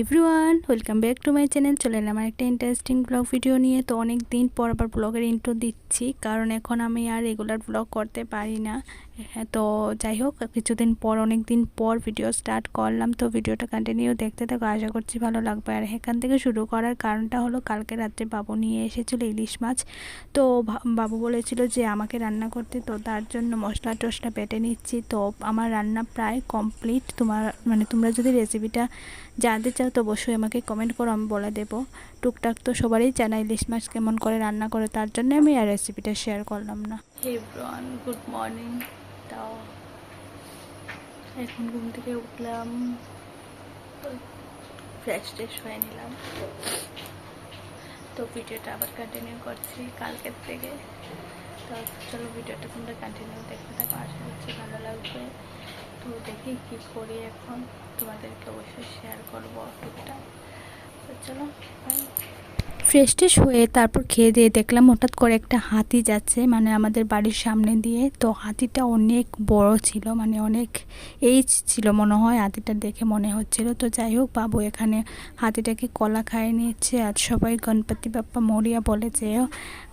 Everyone, welcome back to my channel. চলে এলাম একটা ইন্টারেস্টিং ব্লগ ভিডিও নিয়ে। তো অনেক দিন পর আবার ব্লগের ইন্ট্রো দিচ্ছি, কারণ এখন আমি আর রেগুলার ব্লগ করতে পারি না। তো যাই হোক, কিছুদিন পর অনেক দিন পর ভিডিও স্টার্ট করলাম। তো ভিডিওটা কন্টিনিউ দেখতে থাকো, আশা করছি ভালো লাগবে। আর এখান থেকে শুরু করার কারণটা হলো, কালকে রাত্রে বাবু নিয়ে এসেছিলো ইলিশ মাছ। তো বাবু বলেছিল যে আমাকে রান্না করতে, তো তার জন্য মশলা টশলা বেটে নিচ্ছি। তো আমার রান্না প্রায় কমপ্লিট। তোমরা যদি রেসিপিটা জানতে চাও তো অবশ্যই আমাকে কমেন্ট করো, আমি বলে দেবো। টুকটাক তো সবারই জানা ইলিশ মাছ কেমন করে রান্না করে, তার জন্য আমি আর রেসিপিটা শেয়ার করলাম না। Everyone, good morning. তাও এখন ঘুম থেকে উঠলাম, ফ্রেশ হয়ে নিলাম। তো ভিডিওটা আবার কন্টিনিউ করছি কালকের থেকে। তো চলো ভিডিওটা তোমরা কন্টিনিউ দেখতে থাকো, আশা করছি ভালো লাগবে। তো দেখি কী করি এখন, তোমাদেরকে অবশ্যই শেয়ার করবো টুকটাক। তো চলো বাই। ফ্রেশ হয়ে তারপর খেয়ে দিয়ে দেখলাম হঠাৎ করে একটা হাতি যাচ্ছে, মানে আমাদের বাড়ির সামনে দিয়ে। তো হাতিটা অনেক বড় ছিল, মানে অনেক এইজ ছিল মনে হয়, হাতিটা দেখে মনে হচ্ছিল। তো যাই হোক, বাবু এখানে হাতিটাকে কলা খাইয়ে নিচ্ছে, আর সবাই গণপতি বাপ্পা মরিয়া বলেছে।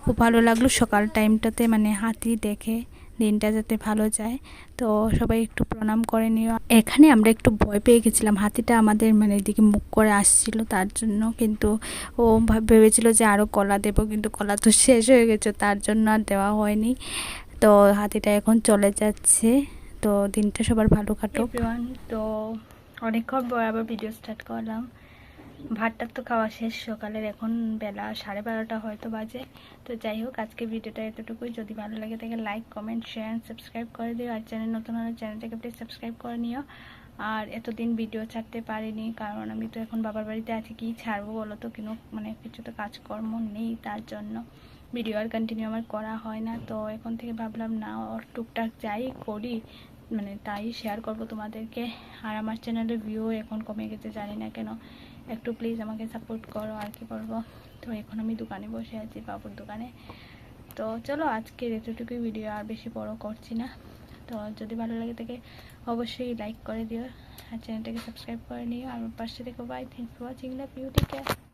খুব ভালো লাগলো সকাল টাইমটাতে, মানে হাতি দেখে দিনটা যাতে ভালো যায়। তো সবাই একটু প্রণাম করে নিও। এখানে আমরা একটু ভয় পেয়ে গেছিলাম, হাতিটা আমাদের মানে এদিকে মুখ করে আসছিল তার জন্য। কিন্তু ও ভেবেছিল যে আরও কলা দেবো, কিন্তু কলা তো শেষ হয়ে গেছে, তার জন্য আর দেওয়া হয়নি। তো হাতিটা এখন চলে যাচ্ছে। তো দিনটা সবার ভালো কাটুক। তো অনেকক্ষণ পর আবার ভিডিও স্টার্ট করলাম। ভাতটা তো খাওয়া শেষ সকালের, এখন বেলা 12:30 হয়তো বাজে। তো যাই হোক, আজকে ভিডিওটা এতটুকুই। যদি ভালো লাগে তাকে লাইক, কমেন্ট, শেয়ার, সাবস্ক্রাইব করে দিও। আর চ্যানেল নতুন হলে চ্যানেলটাকে প্লিজ সাবস্ক্রাইব করে নিও। আর এতদিন ভিডিও ছাড়তে পারিনি, কারণ আমি তো এখন বাবার বাড়িতে আছি, কি ছাড়বো বলো তো, কিছু তো কাজকর্ম নেই, তার জন্য ভিডিও আর কন্টিনিউ আমার করা হয় না। তো এখন থেকে ভাবলাম না, ওর টুকটাক যাই করি তাই শেয়ার করব তোমাদেরকে। আর আমার চ্যানেলের ভিউ এখন কমে গেছে, জানি না কেন। একটু প্লিজ আমাকে সাপোর্ট করো, আর কি বলবো। তো এখন আমি দোকানে বসে আছি, বাবুর দোকানে। তো চলো আজকের এতটুকুই ভিডিও, আর বেশি বড় করছি না। তো যদি ভালো লাগে তাকে অবশ্যই লাইক করে দিও, আর চ্যানেলটাকে সাবস্ক্রাইব করে নিও। আর পাশে থেকে bye, thanks for watching, love you, take care.